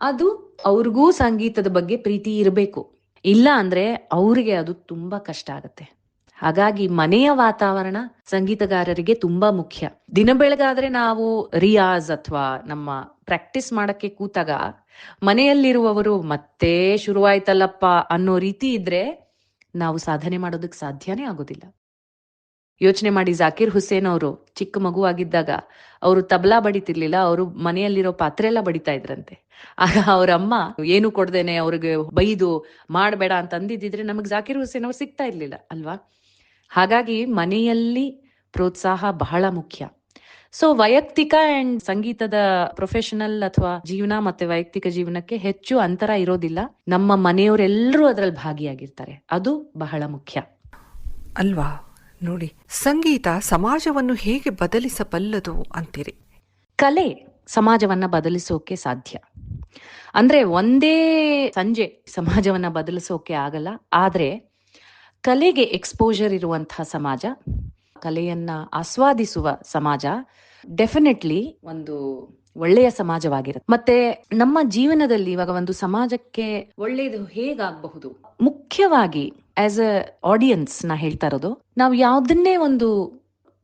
ಅದು ಅವ್ರಿಗೂ ಸಂಗೀತದ ಬಗ್ಗೆ ಪ್ರೀತಿ ಇರಬೇಕು. ಇಲ್ಲ ಅಂದ್ರೆ ಅವ್ರಿಗೆ ಅದು ತುಂಬಾ ಕಷ್ಟ ಆಗತ್ತೆ. ಹಾಗಾಗಿ ಮನೆಯ ವಾತಾವರಣ ಸಂಗೀತಗಾರರಿಗೆ ತುಂಬಾ ಮುಖ್ಯ. ದಿನ ಬೆಳಗಾದ್ರೆ ನಾವು ರಿಯಾಜ್ ಅಥವಾ ನಮ್ಮ ಪ್ರಾಕ್ಟೀಸ್ ಮಾಡಕ್ಕೆ ಕೂತಾಗ ಮನೆಯಲ್ಲಿರುವವರು ಮತ್ತೆ ಶುರುವಾಯ್ತಲ್ಲಪ್ಪ ಅನ್ನೋ ರೀತಿ ಇದ್ರೆ ನಾವು ಸಾಧನೆ ಮಾಡೋದಕ್ಕೆ ಸಾಧ್ಯನೇ ಆಗೋದಿಲ್ಲ. ಯೋಚನೆ ಮಾಡಿ, ಜಾಕೀರ್ ಹುಸೇನ್ ಅವರು ಚಿಕ್ಕ ಮಗು ಆಗಿದ್ದಾಗ ಅವರು ತಬಲಾ ಬಡಿತಿರ್ಲಿಲ್ಲ, ಅವರು ಮನೆಯಲ್ಲಿರೋ ಪಾತ್ರೆ ಎಲ್ಲ ಬಡಿತಾ ಇದ್ರಂತೆ. ಆಗ ಅವ್ರ ಅಮ್ಮ ಏನು ಕೊಡ್ದೇನೆ ಅವ್ರಿಗೆ ಬೈದು ಮಾಡಬೇಡ ಅಂತ ಅಂದಿದ್ರೆ ನಮಗ್ ಜಾಕೀರ್ ಹುಸೇನ್ ಅವ್ರು ಸಿಗ್ತಾ ಇರ್ಲಿಲ್ಲ ಅಲ್ವಾ? ಹಾಗಾಗಿ ಮನೆಯಲ್ಲಿ ಪ್ರೋತ್ಸಾಹ ಬಹಳ ಮುಖ್ಯ. ಸೊ ವೈಯಕ್ತಿಕ ಅಂಡ್ ಸಂಗೀತದ ಪ್ರೊಫೆಷನಲ್ ಅಥವಾ ಜೀವನ ಮತ್ತೆ ವೈಯಕ್ತಿಕ ಜೀವನಕ್ಕೆ ಹೆಚ್ಚು ಅಂತರ ಇರೋದಿಲ್ಲ. ನಮ್ಮ ಮನೆಯವರೆಲ್ಲರೂ ಅದರಲ್ಲಿ ಭಾಗಿಯಾಗಿರ್ತಾರೆ, ಅದು ಬಹಳ ಮುಖ್ಯ ಅಲ್ವಾ? ನೋಡಿ, ಸಂಗೀತ ಸಮಾಜವನ್ನು ಹೇಗೆ ಬದಲಿಸಬಲ್ಲದು ಅಂತೀರಿ? ಕಲೆ ಸಮಾಜವನ್ನ ಬದಲಿಸೋಕೆ ಸಾಧ್ಯ. ಅಂದ್ರೆ ಒಂದೇ ಸಂಜೆ ಸಮಾಜವನ್ನ ಬದಲಿಸೋಕೆ ಆಗಲ್ಲ. ಆದ್ರೆ ಕಲೆಗೆ ಎಕ್ಸ್ಪೋಜರ್ ಇರುವಂತಹ ಸಮಾಜ, ಕಲೆಯನ್ನ ಆಸ್ವಾದಿಸುವ ಸಮಾಜ ಡೆಫಿನೆಟ್ಲಿ ಒಂದು ಒಳ್ಳೆಯ ಸಮಾಜವಾಗಿರುತ್ತೆ. ಮತ್ತೆ ನಮ್ಮ ಜೀವನದಲ್ಲಿ ಇವಾಗ ಒಂದು ಸಮಾಜಕ್ಕೆ ಒಳ್ಳೆಯದು ಹೇಗಾಗಬಹುದು, ಮುಖ್ಯವಾಗಿ ಆಸ್ ಅ ಆಡಿಯನ್ಸ್ ನಾ ಹೇಳ್ತಾ ಇರೋದು, ನಾವು ಯಾವ್ದನ್ನೇ ಒಂದು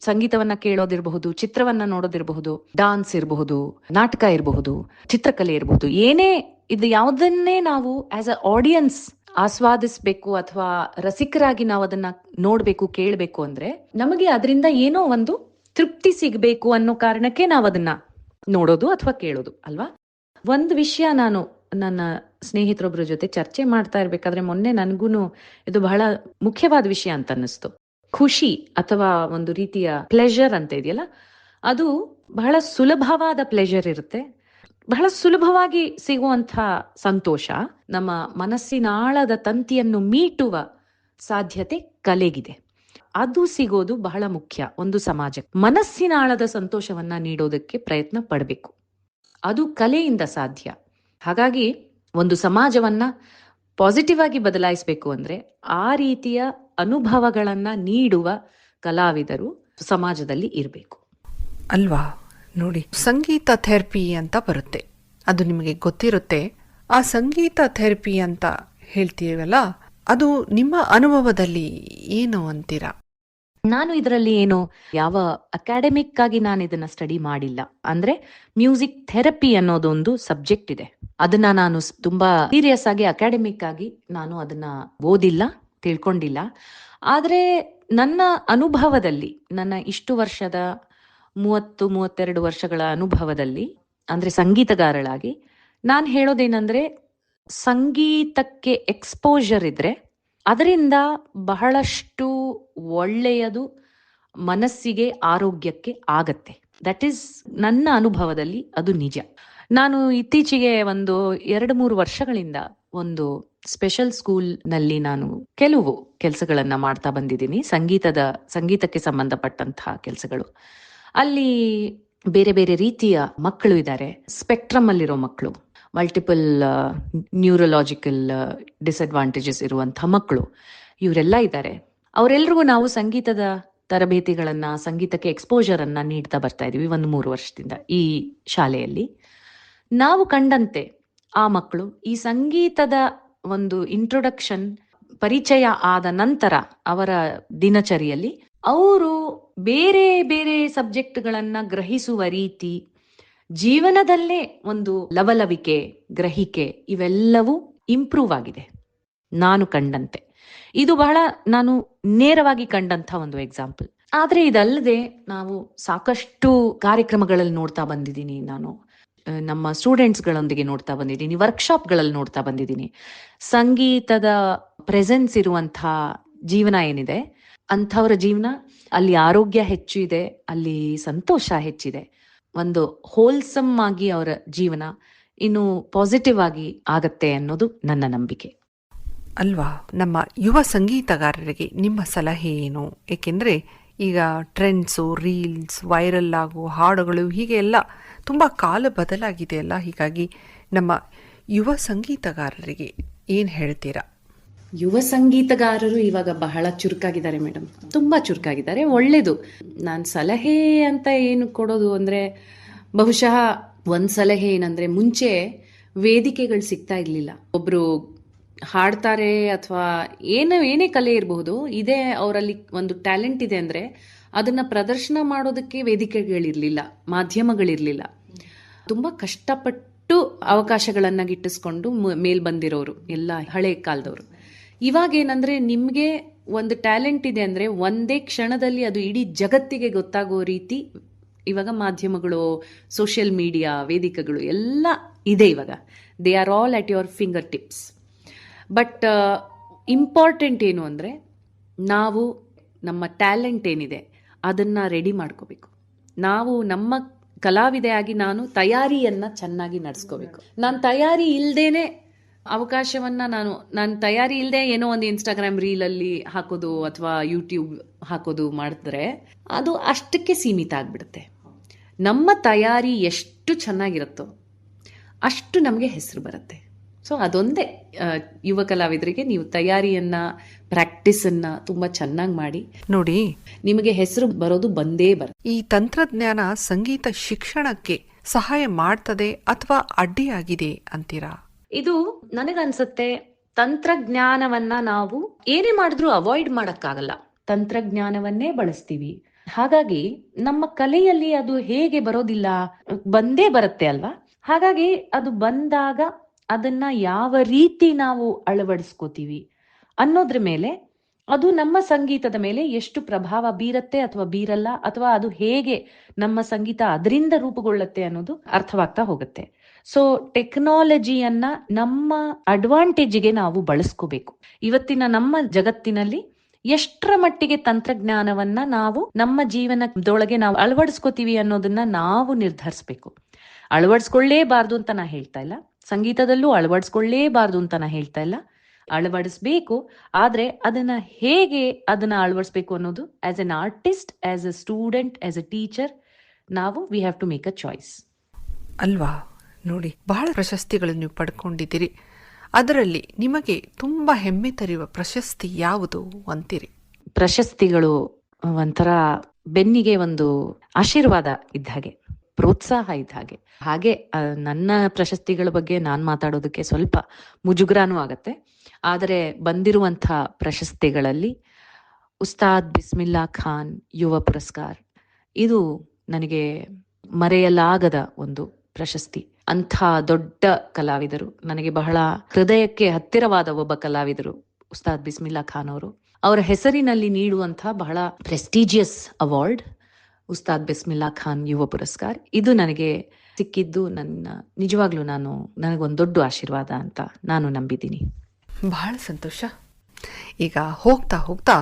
ಸಂಗೀತವನ್ನ ಕೇಳೋದಿರಬಹುದು, ಚಿತ್ರವನ್ನ ನೋಡೋದಿರಬಹುದು, ಡಾನ್ಸ್ ಇರಬಹುದು, ನಾಟಕ ಇರಬಹುದು, ಚಿತ್ರಕಲೆ ಇರಬಹುದು, ಏನೇ ಇದು ಯಾವುದನ್ನೇ ನಾವು ಆಸ್ ಅ ಆಡಿಯನ್ಸ್ ಆಸ್ವಾದಿಸ್ಬೇಕು ಅಥವಾ ರಸಿಕರಾಗಿ ನಾವು ಅದನ್ನ ನೋಡ್ಬೇಕು, ಕೇಳಬೇಕು ಅಂದ್ರೆ ನಮಗೆ ಅದರಿಂದ ಏನೋ ಒಂದು ತೃಪ್ತಿ ಸಿಗಬೇಕು ಅನ್ನೋ ಕಾರಣಕ್ಕೆ ನಾವು ಅದನ್ನ ನೋಡೋದು ಅಥವಾ ಕೇಳೋದು ಅಲ್ವಾ. ಒಂದು ವಿಷಯ ನಾನು ನನ್ನ ಸ್ನೇಹಿತರೊಬ್ಬರ ಜೊತೆ ಚರ್ಚೆ ಮಾಡ್ತಾ ಇರ್ಬೇಕಾದ್ರೆ ಮೊನ್ನೆ ನನ್ಗೂನು ಇದು ಬಹಳ ಮುಖ್ಯವಾದ ವಿಷಯ ಅಂತ ಅನ್ನಿಸ್ತು. ಖುಷಿ ಅಥವಾ ಒಂದು ರೀತಿಯ ಪ್ಲೆಜರ್ ಅಂತ ಇದೆಯಲ್ಲ, ಅದು ಬಹಳ ಸುಲಭವಾದ ಪ್ಲೆಜರ್ ಇರುತ್ತೆ, ಬಹಳ ಸುಲಭವಾಗಿ ಸಿಗುವಂತ ಸಂತೋಷ ನಮ್ಮ ಮನಸ್ಸಿನ ಆಳದ ತಂತಿಯನ್ನು ಮೀಟುವ ಸಾಧ್ಯತೆ ಕಲೆಗಿದೆ. ಅದು ಸಿಗೋದು ಬಹಳ ಮುಖ್ಯ. ಒಂದು ಸಮಾಜಕ್ಕೆ ಮನಸ್ಸಿನ ಆಳದ ಸಂತೋಷವನ್ನ ನೀಡೋದಕ್ಕೆ ಪ್ರಯತ್ನ ಪಡಬೇಕು, ಅದು ಕಲೆಯಿಂದ ಸಾಧ್ಯ. ಹಾಗಾಗಿ ಒಂದು ಸಮಾಜವನ್ನ ಪಾಸಿಟಿವ್ ಆಗಿ ಬದಲಾಯಿಸಬೇಕು ಅಂದ್ರೆ ಆ ರೀತಿಯ ಅನುಭವಗಳನ್ನ ನೀಡುವ ಕಲಾವಿದರು ಸಮಾಜದಲ್ಲಿ ಇರಬೇಕು ಅಲ್ವಾ. ನೋಡಿ, ಸಂಗೀತ ಥೆರಪಿ ಅಂತ ಬರುತ್ತೆ, ಅದು ನಿಮಗೆ ಗೊತ್ತಿರುತ್ತೆ. ಆ ಸಂಗೀತ ಥೆರಪಿ ಅಂತ ಹೇಳ್ತೀವಲ್ಲ, ಅದು ನಿಮ್ಮ ಅನುಭವದಲ್ಲಿ ಏನು ಅಂತೀರಾ? ನಾನು ಇದರಲ್ಲಿ ಏನು ಯಾವ ಅಕಾಡೆಮಿಕ್ ಆಗಿ ನಾನು ಇದನ್ನ ಸ್ಟಡಿ ಮಾಡಿಲ್ಲ. ಅಂದ್ರೆ ಮ್ಯೂಸಿಕ್ ಥೆರಪಿ ಅನ್ನೋದೊಂದು ಸಬ್ಜೆಕ್ಟ್ ಇದೆ, ಅದನ್ನ ನಾನು ತುಂಬಾ ಸೀರಿಯಸ್ ಆಗಿ ಅಕಾಡೆಮಿಕ್ ಆಗಿ ನಾನು ಅದನ್ನ ಓದಿಲ್ಲ, ತಿಳ್ಕೊಂಡಿಲ್ಲ. ಆದ್ರೆ ನನ್ನ ಅನುಭವದಲ್ಲಿ, ನನ್ನ ಇಷ್ಟು ವರ್ಷದ 30-32 ವರ್ಷಗಳ ಅನುಭವದಲ್ಲಿ, ಅಂದ್ರೆ ಸಂಗೀತಗಾರಳಾಗಿ ನಾನು ಹೇಳೋದೇನಂದ್ರೆ, ಸಂಗೀತಕ್ಕೆ ಎಕ್ಸ್ಪೋಜರ್ ಇದ್ರೆ ಅದರಿಂದ ಬಹಳಷ್ಟು ಒಳ್ಳೆಯದು ಮನಸ್ಸಿಗೆ, ಆರೋಗ್ಯಕ್ಕೆ ಆಗತ್ತೆ. ದಟ್ ಈಸ್ ನನ್ನ ಅನುಭವದಲ್ಲಿ ಅದು ನಿಜ. ನಾನು ಇತ್ತೀಚೆಗೆ ಒಂದು 2-3 ವರ್ಷಗಳಿಂದ ಒಂದು ಸ್ಪೆಷಲ್ ಸ್ಕೂಲ್ ನಲ್ಲಿ ನಾನು ಕೆಲವು ಕೆಲಸಗಳನ್ನ ಮಾಡ್ತಾ ಬಂದಿದ್ದೀನಿ, ಸಂಗೀತಕ್ಕೆ ಸಂಬಂಧಪಟ್ಟಂತಹ ಕೆಲಸಗಳು. ಅಲ್ಲಿ ಬೇರೆ ಬೇರೆ ರೀತಿಯ ಮಕ್ಕಳು ಇದ್ದಾರೆ, ಸ್ಪೆಕ್ಟ್ರಮ್ ಅಲ್ಲಿರೋ ಮಕ್ಕಳು, ಮಲ್ಟಿಪಲ್ ನ್ಯೂರಲಾಜಿಕಲ್ ಡಿಸ್ಅಡ್ವಾಂಟೇಜಸ್ ಇರುವಂತಹ ಮಕ್ಕಳು, ಇವರೆಲ್ಲ ಇದ್ದಾರೆ. ಅವರೆಲ್ಲರಿಗೂ ನಾವು ಸಂಗೀತದ ತರಬೇತಿಗಳನ್ನ, ಸಂಗೀತಕ್ಕೆ ಎಕ್ಸ್ಪೋಜರ್ ಅನ್ನ ನೀಡ್ತಾ ಬರ್ತಾ ಇದೀವಿ 1-3 ವರ್ಷದಿಂದ ಈ ಶಾಲೆಯಲ್ಲಿ. ನಾವು ಕಂಡಂತೆ ಆ ಮಕ್ಕಳು ಈ ಸಂಗೀತದ ಒಂದು ಇಂಟ್ರೊಡಕ್ಷನ್, ಪರಿಚಯ ಆದ ನಂತರ ಅವರ ದಿನಚರಿಯಲ್ಲಿ ಅವರು ಬೇರೆ ಬೇರೆ ಸಬ್ಜೆಕ್ಟ್ಗಳನ್ನ ಗ್ರಹಿಸುವ ರೀತಿ, ಜೀವನದಲ್ಲೇ ಒಂದು ಲವಲವಿಕೆ, ಗ್ರಹಿಕೆ, ಇವೆಲ್ಲವೂ ಇಂಪ್ರೂವ್ ಆಗಿದೆ ನಾನು ಕಂಡಂತೆ. ಇದು ಬಹಳ ನಾನು ನೇರವಾಗಿ ಕಂಡಂತ ಒಂದು ಎಕ್ಸಾಂಪಲ್. ಆದ್ರೆ ಇದಲ್ಲದೆ ನಾವು ಸಾಕಷ್ಟು ಕಾರ್ಯಕ್ರಮಗಳಲ್ಲಿ ನೋಡ್ತಾ ಬಂದಿದ್ದೀನಿ, ನಾನು ನಮ್ಮ ಸ್ಟೂಡೆಂಟ್ಸ್ಗಳೊಂದಿಗೆ ನೋಡ್ತಾ ಬಂದಿದ್ದೀನಿ, ವರ್ಕ್ಶಾಪ್ಗಳಲ್ಲಿ ನೋಡ್ತಾ ಬಂದಿದ್ದೀನಿ. ಸಂಗೀತದ ಪ್ರೆಸೆನ್ಸ್ ಇರುವಂತಹ ಜೀವನ ಏನಿದೆ, ಅಂಥವರ ಜೀವನ ಅಲ್ಲಿ ಆರೋಗ್ಯ ಹೆಚ್ಚು ಇದೆ, ಅಲ್ಲಿ ಸಂತೋಷ ಹೆಚ್ಚಿದೆ, ಒಂದು ಹೋಲ್ಸಮ್ ಆಗಿ ಅವರ ಜೀವನ ಇನ್ನು ಪಾಸಿಟಿವ್ ಆಗಿ ಆಗತ್ತೆ ಅನ್ನೋದು ನನ್ನ ನಂಬಿಕೆ ಅಲ್ವಾ. ನಮ್ಮ ಯುವ ಸಂಗೀತಗಾರರಿಗೆ ನಿಮ್ಮ ಸಲಹೆ ಏನು? ಏಕೆಂದರೆ ಈಗ ಟ್ರೆಂಡ್ಸು, ರೀಲ್ಸ್, ವೈರಲ್ ಆಗೋ ಹಾಡುಗಳು, ಹೀಗೆ ಎಲ್ಲ ತುಂಬ ಕಾಲ ಬದಲಾಗಿದೆ ಅಲ್ಲ. ಹೀಗಾಗಿ ನಮ್ಮ ಯುವ ಸಂಗೀತಗಾರರಿಗೆ ಏನು ಹೇಳ್ತೀರಾ? ಯುವ ಸಂಗೀತಗಾರರು ಇವಾಗ ಬಹಳ ಚುರುಕಾಗಿದ್ದಾರೆ ಮೇಡಮ್, ತುಂಬಾ ಚುರುಕಾಗಿದ್ದಾರೆ, ಒಳ್ಳೇದು. ನಾನು ಸಲಹೆ ಅಂತ ಏನು ಕೊಡೋದು ಅಂದ್ರೆ, ಬಹುಶಃ ಒಂದ್ ಸಲಹೆ ಏನಂದ್ರೆ, ಮುಂಚೆ ವೇದಿಕೆಗಳು ಸಿಗ್ತಾ ಇರ್ಲಿಲ್ಲ. ಒಬ್ರು ಹಾಡ್ತಾರೆ ಅಥವಾ ಏನೇ ಕಲೆ ಇರಬಹುದು, ಇದೇ ಅವರಲ್ಲಿ ಒಂದು ಟ್ಯಾಲೆಂಟ್ ಇದೆ ಅಂದ್ರೆ ಅದನ್ನ ಪ್ರದರ್ಶನ ಮಾಡೋದಕ್ಕೆ ವೇದಿಕೆಗಳಿರ್ಲಿಲ್ಲ, ಮಾಧ್ಯಮಗಳಿರ್ಲಿಲ್ಲ. ತುಂಬಾ ಕಷ್ಟಪಟ್ಟು ಅವಕಾಶಗಳನ್ನ ಗಿಟ್ಟಿಸ್ಕೊಂಡು ಮೇಲ್ ಬಂದಿರೋರು ಎಲ್ಲ ಹಳೆ ಕಾಲದವರು. ಇವಾಗ ಏನಂದ್ರೆ, ನಿಮ್ಗೆ ಒಂದು ಟ್ಯಾಲೆಂಟ್ ಇದೆ ಅಂದ್ರೆ ಒಂದೇ ಕ್ಷಣದಲ್ಲಿ ಅದು ಇಡೀ ಜಗತ್ತಿಗೆ ಗೊತ್ತಾಗೋ ರೀತಿ ಇವಾಗ ಮಾಧ್ಯಮಗಳು, ಸೋಷಿಯಲ್ ಮೀಡಿಯಾ, ವೇದಿಕೆಗಳು ಎಲ್ಲ ಇದೆ ಇವಾಗ. They are all at your finger tips. But important ಏನು ಅಂದ್ರೆ, ನಾವು ನಮ್ಮ ಟ್ಯಾಲೆಂಟ್ ಏನಿದೆ ಅದನ್ನ ರೆಡಿ ಮಾಡ್ಕೋಬೇಕು. ನಾವು ನಮ್ಮ ಕಲಾವಿದೆಯಾಗಿ ನಾನು ತಯಾರಿಯನ್ನ ಚೆನ್ನಾಗಿ ನಡೆಸ್ಕೋಬೇಕು. ನಾನು ತಯಾರಿ ಇಲ್ದೇನೆ ಅವಕಾಶವನ್ನ ನಾನು ತಯಾರಿ ಇಲ್ಲದೆ ಏನೋ ಒಂದು ಇನ್ಸ್ಟಾಗ್ರಾಮ್ ರೀಲಲ್ಲಿ ಹಾಕೋದು ಅಥವಾ ಯೂಟ್ಯೂಬ್ ಹಾಕೋದು ಮಾಡಿದ್ರೆ ಅದು ಅಷ್ಟಕ್ಕೆ ಸೀಮಿತ ಆಗ್ಬಿಡುತ್ತೆ. ನಮ್ಮ ತಯಾರಿ ಎಷ್ಟು ಚೆನ್ನಾಗಿರುತ್ತೋ ಅಷ್ಟು ನಮಗೆ ಹೆಸರು ಬರುತ್ತೆ. ಸೊ ಅದೊಂದೇ ಯುವ ಕಲಾವಿದರಿಗೆ, ನೀವು ತಯಾರಿಯನ್ನ, ಪ್ರಾಕ್ಟೀಸನ್ನ ತುಂಬಾ ಚೆನ್ನಾಗಿ ಮಾಡಿ ನೋಡಿ, ನಿಮಗೆ ಹೆಸರು ಬರೋದು ಬಂದೇ ಬರುತ್ತೆ. ಈ ತಂತ್ರಜ್ಞಾನ ಸಂಗೀತ ಶಿಕ್ಷಣಕ್ಕೆ ಸಹಾಯ ಮಾಡ್ತದೆ ಅಥವಾ ಅಡ್ಡಿಯಾಗಿದೆ ಅಂತೀರಾ? ಇದು ನನಗನ್ಸುತ್ತೆ, ತಂತ್ರಜ್ಞಾನವನ್ನ ನಾವು ಏನೇ ಮಾಡಿದ್ರೂ ಅವಾಯ್ಡ್ ಮಾಡಕ್ಕಾಗಲ್ಲ. ತಂತ್ರಜ್ಞಾನವನ್ನೇ ಬಳಸ್ತೀವಿ. ಹಾಗಾಗಿ ನಮ್ಮ ಕಲೆಯಲ್ಲಿ ಅದು ಹೇಗೆ ಬರೋದಿಲ್ಲ, ಬಂದೇ ಬರುತ್ತೆ ಅಲ್ವಾ? ಹಾಗಾಗಿ ಅದು ಬಂದಾಗ ಅದನ್ನ ಯಾವ ರೀತಿ ನಾವು ಅಳವಡಿಸ್ಕೋತೀವಿ ಅನ್ನೋದ್ರ ಮೇಲೆ, ಅದು ನಮ್ಮ ಸಂಗೀತದ ಮೇಲೆ ಎಷ್ಟು ಪ್ರಭಾವ ಬೀರತ್ತೆ ಅಥವಾ ಬೀರಲ್ಲ, ಅಥವಾ ಅದು ಹೇಗೆ ನಮ್ಮ ಸಂಗೀತ ಅದರಿಂದ ರೂಪುಗೊಳ್ಳುತ್ತೆ ಅನ್ನೋದು ಅರ್ಥವಾಗ್ತಾ ಹೋಗುತ್ತೆ. ಸೊ ಟೆಕ್ನಾಲಜಿಯನ್ನ ನಮ್ಮ ಅಡ್ವಾಂಟೇಜಿಗೆ ನಾವು ಬಳಸ್ಕೋಬೇಕು. ಇವತ್ತಿನ ನಮ್ಮ ಜಗತ್ತಿನಲ್ಲಿ ಎಷ್ಟರ ಮಟ್ಟಿಗೆ ತಂತ್ರಜ್ಞಾನವನ್ನ ನಾವು ನಮ್ಮ ಜೀವನದೊಳಗೆ ನಾವು ಅಳವಡಿಸ್ಕೋತೀವಿ ಅನ್ನೋದನ್ನ ನಾವು ನಿರ್ಧರಿಸಬೇಕು. ಅಳವಡಿಸ್ಕೊಳ್ಳೇಬಾರ್ದು ಅಂತ ನಾ ಹೇಳ್ತಾ ಇಲ್ಲ, ಸಂಗೀತದಲ್ಲೂ ಅಳವಡಿಸ್ಕೊಳ್ಳೇಬಾರ್ದು ಅಂತ ನಾ ಹೇಳ್ತಾ ಇಲ್ಲ, ಅಳವಡಿಸ್ಬೇಕು. ಆದ್ರೆ ಅದನ್ನ ಹೇಗೆ ಅದನ್ನ ಅಳವಡಿಸ್ಬೇಕು ಅನ್ನೋದು as an artist, as a student, as a teacher, ನಾವು we have to make a choice ಅಲ್ವಾ? ನೋಡಿ, ಬಹಳ ಪ್ರಶಸ್ತಿಗಳನ್ನು ನೀವು ಪಡ್ಕೊಂಡಿದ್ದೀರಿ. ಅದರಲ್ಲಿ ನಿಮಗೆ ತುಂಬಾ ಹೆಮ್ಮೆ ತರುವ ಪ್ರಶಸ್ತಿ ಯಾವುದು ಅಂತೀರಿ? ಪ್ರಶಸ್ತಿಗಳು ಒಂಥರ ಬೆನ್ನಿಗೆ ಒಂದು ಆಶೀರ್ವಾದ ಇದ್ದ ಹಾಗೆ, ಪ್ರೋತ್ಸಾಹ ಇದ್ದ ಹಾಗೆ. ಹಾಗೆ ನನ್ನ ಪ್ರಶಸ್ತಿಗಳ ಬಗ್ಗೆ ನಾನ್ ಮಾತಾಡೋದಕ್ಕೆ ಸ್ವಲ್ಪ ಮುಜುಗರನೂ ಆಗತ್ತೆ. ಆದರೆ ಬಂದಿರುವಂಥ ಪ್ರಶಸ್ತಿಗಳಲ್ಲಿ ಉಸ್ತಾದ್ ಬಿಸ್ಮಿಲ್ಲಾ ಖಾನ್ ಯುವ ಪುರಸ್ಕಾರ, ಇದು ನನಗೆ ಮರೆಯಲಾಗದ ಒಂದು ಪ್ರಶಸ್ತಿ. ಅಂಥ ದೊಡ್ಡ ಕಲಾವಿದರು, ನನಗೆ ಬಹಳ ಹೃದಯಕ್ಕೆ ಹತ್ತಿರವಾದ ಒಬ್ಬ ಕಲಾವಿದರು ಉಸ್ತಾದ್ ಬಿಸ್ಮಿಲ್ಲಾ ಖಾನ್ ಅವರು. ಅವರ ಹೆಸರಿನಲ್ಲಿ ನೀಡುವಂಥ ಬಹಳ ಪ್ರೆಸ್ಟೀಜಿಯಸ್ ಅವಾರ್ಡ್ ಉಸ್ತಾದ್ ಬಿಸ್ಮಿಲ್ಲಾ ಖಾನ್ ಯುವ ಪುರಸ್ಕಾರ. ಇದು ನನಗೆ ಸಿಕ್ಕಿದ್ದು ನಿಜವಾಗ್ಲೂ ನನಗೊಂದು ದೊಡ್ಡ ಆಶೀರ್ವಾದ ಅಂತ ನಾನು ನಂಬಿದ್ದೀನಿ. ಬಹಳ ಸಂತೋಷ. ಈಗ ಹೋಗ್ತಾ ಹೋಗ್ತಾ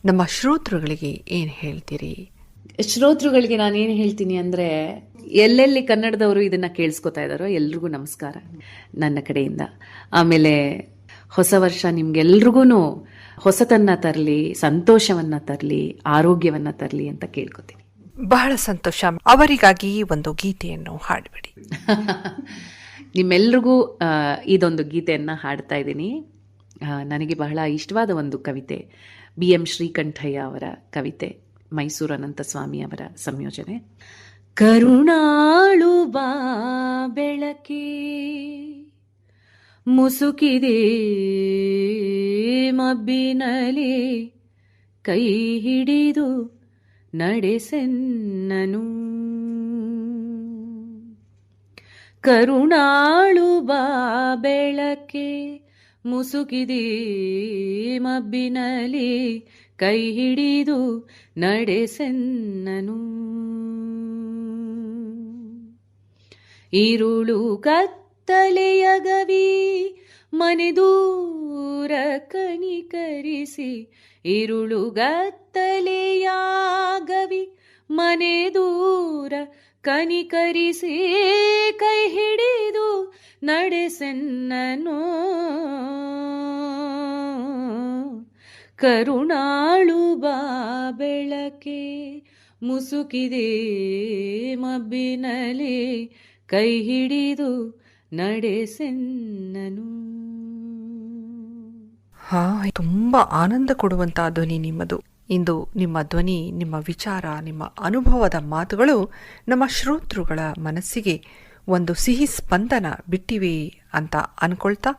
ನಮ್ಮ ಶ್ರೋತೃಗಳಿಗೆ ಏನ್ ಹೇಳ್ತೀರಿ? ಶ್ರೋತೃಗಳಿಗೆ ನಾನೇನು ಹೇಳ್ತೀನಿ ಅಂದ್ರೆ, ಎಲ್ಲೆಲ್ಲಿ ಕನ್ನಡದವರು ಇದನ್ನ ಕೇಳಿಸ್ಕೊತಾ ಇದ್ದಾರೋ ಎಲ್ರಿಗೂ ನಮಸ್ಕಾರ ನನ್ನ ಕಡೆಯಿಂದ. ಆಮೇಲೆ ಹೊಸ ವರ್ಷ ನಿಮ್ಗೆಲ್ರಿಗೂ ಹೊಸತನ್ನ ತರಲಿ, ಸಂತೋಷವನ್ನ ತರಲಿ, ಆರೋಗ್ಯವನ್ನ ತರಲಿ ಅಂತ ಕೇಳ್ಕೊತೀನಿ. ಬಹಳ ಸಂತೋಷ. ಅವರಿಗಾಗಿ ಒಂದು ಗೀತೆಯನ್ನು ಹಾಡ್ಬಿಡಿ. ನಿಮ್ಮೆಲ್ರಿಗೂ ಇದೊಂದು ಗೀತೆಯನ್ನ ಹಾಡ್ತಾ ಇದ್ದೀನಿ. ನನಗೆ ಬಹಳ ಇಷ್ಟವಾದ ಒಂದು ಕವಿತೆ, BM ಶ್ರೀಕಂಠಯ್ಯ ಅವರ ಕವಿತೆ, ಮೈಸೂರು ಅನಂತಸ್ವಾಮಿ ಅವರ ಸಂಯೋಜನೆ. ಕರುಣಾಳು ಬಾ ಬೆಳಕಿ ಮುಸುಕಿದೆ ಮಬ್ಬಿನಲಿ, ಕೈ ಹಿಡಿದು ನಡೆಸೆನ್ನನು. ಕರುಣಾಳು ಬಾ ಬೆಳಕೆ ಮುಸುಕಿದೆ ಮಬ್ಬಿನಲಿ, ಕೈ ಹಿಡಿದು ನಡೆಸೆನ್ನನು. ಈರುಳು ಕತ್ತಲೆಯ ಗವಿ ಮನೆದೂರ ಕನಿಕರಿಸಿ, ಈರುಳು ಗತ್ತಲೆಯ ಗವಿ ಮನೆದೂರ ಕನಿಕರಿಸಿ, ಕೈ ಹಿಡಿದು ನಡೆಸೆನ್ನನು. ಕರುಣಾಳು ಬಾ ಬೆಳಕೆ ಮುಸುಕಿದೆ ಮಬ್ಬಿನಲಿ, ಕೈ ಹಿಡಿದು ನಡೆಸೆನ್ನನು. ತುಂಬಾ ಆನಂದ ಕೊಡುವಂತಹ ಧ್ವನಿ ನಿಮ್ಮದು. ಇಂದು ನಿಮ್ಮ ಧ್ವನಿ, ನಿಮ್ಮ ವಿಚಾರ, ನಿಮ್ಮ ಅನುಭವದ ಮಾತುಗಳು ನಮ್ಮ ಶ್ರೋತೃಗಳ ಮನಸ್ಸಿಗೆ ಒಂದು ಸಿಹಿ ಸ್ಪಂದನ ಬಿಟ್ಟಿವೆ ಅಂತ ಅನ್ಕೊಳ್ತಾ,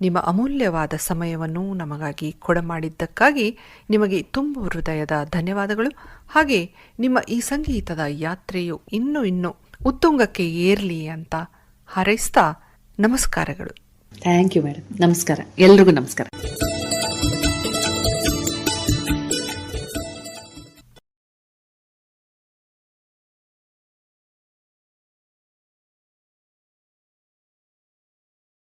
ನಿಮ್ಮ ಅಮೂಲ್ಯವಾದ ಸಮಯವನ್ನು ನಮಗಾಗಿ ಕೊಡಮಾಡಿದ್ದಕ್ಕಾಗಿ ನಿಮಗೆ ತುಂಬ ಹೃದಯದ ಧನ್ಯವಾದಗಳು. ಹಾಗೆ ನಿಮ್ಮ ಈ ಸಂಗೀತದ ಯಾತ್ರೆಯು ಇನ್ನೂ ಉತ್ತುಂಗಕ್ಕೆ ಏರ್ಲಿ ಅಂತ ಹಾರೈಸ್ತಾ ನಮಸ್ಕಾರಗಳು. Thank you madam. ನಮಸ್ಕಾರ, ಎಲ್ರಿಗೂ ನಮಸ್ಕಾರ.